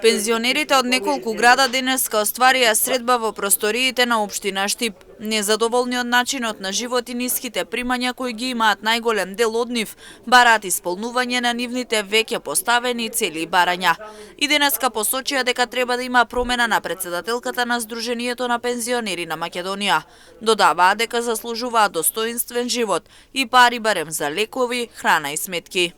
Пензионерите од неколку града денеска остварија средба во просториите на општина Штип. Незадоволни од начинот на живот и ниските примања кои ги имаат најголем дел од нив, бараат исполнување на нивните веќе поставени цели и барања. И денеска посочија дека треба да има промена на председателката на Сдруженијето на пензионери на Македонија. Додаваа дека заслужуваат достоинствен живот и пари барем за лекови, храна и сметки.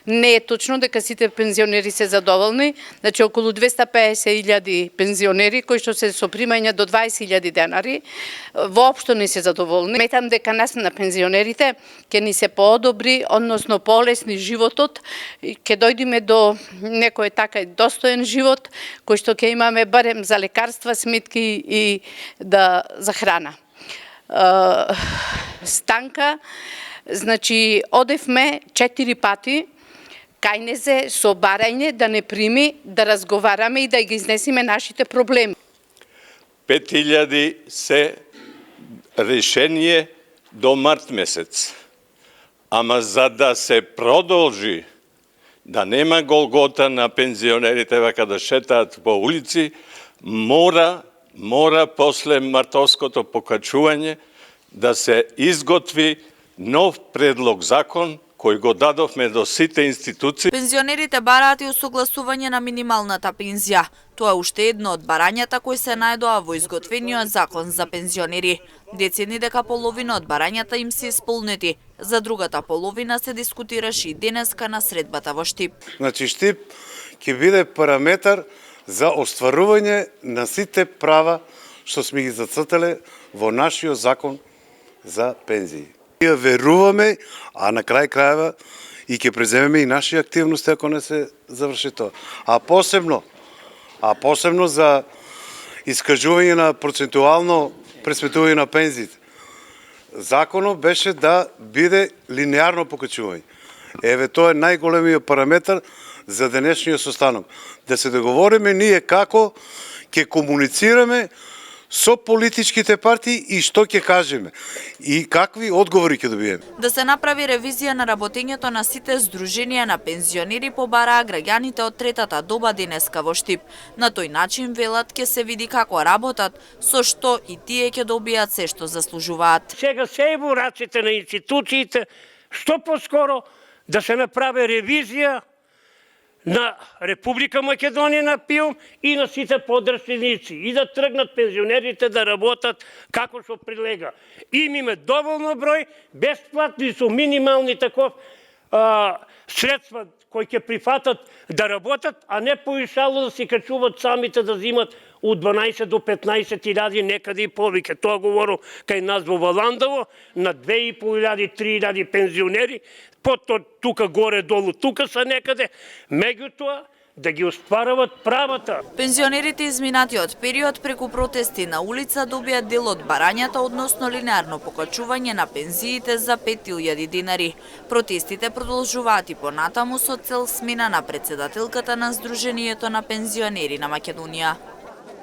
Не е точно дека сите пензионери се задоволни, значи околу 250.000 пензионери кои што се со примања до 20.000 денари, воопшто не се задоволни. Метам дека нас на пензионерите ќе ни се поодобри, односно полесни животот, ќе дојдеме до некој така достоен живот кој што ќе имаме барем за лекарства, сметки и за храна. Станка, значи одевме 4 пати кај незе со барање да не прими, да разговараме и да ги изнесеме нашите проблеми. 5.000 се решение до март месец. Ама за да се продолжи, да нема голгота на пензионерите вака да шетаат по улици, мора после мартовското покачување да се изготви нов предлог закон кој го дадовме до сите институции. Пензионерите бараат и усогласување на минималната пензија. Тоа е уште едно од барањата кои се најдоа во изготвениот закон за пензионери. Децени дека половина од барањата им се исполнети, за другата половина се дискутираше и денеска на средбата во Штип. Значи Штип ќе биде параметар за остварување на сите права што сме ги зацртале во нашиот закон за пензии. Ние веруваме, а на крај крајава и ќе преземеме и наши активности ако не се заврши тоа. А посебно за искажување на процентуално пресметување на пензиите. Законот беше да биде линеарно покачување. Еве тоа е најголемиот параметар за денешниот состанок. Да се договориме ние како ќе комуницираме со политичките партии и што ќе кажеме и какви одговори ќе добиеме. Да се направи ревизија на работењето на сите здруженија на пензионери побараа граѓаните од третата доба денеска во Штип. На тој начин велат ќе се види како работат, со што и тие ќе добијат се што заслужуваат. Сега се е во рацете на институциите, што поскоро да се направи ревизија на Република Македонија на ПИОМ и на сите подрачници и да тргнат пензионерите да работат како што прилега. Имаме доволно број, бесплатни со минимални средства кои ќе прифатат да работат, а не поишало да се качуват самите да взимат од 12 до 15.000, некаде и повеќе. Тоа говору кај нас во Валандово, на 2.500-3.000 пензионери, потоа тука горе-долу, тука са некаде, меѓутоа да ги остваруват правата. Пензионерите изминатиот период преку протести на улица добија дел од барањата односно линеарно покачување на пензиите за 5.000 динари. Протестите продолжуваат и понатаму со цел смена на председателката на Сдруженијето на пензионери на Македонија.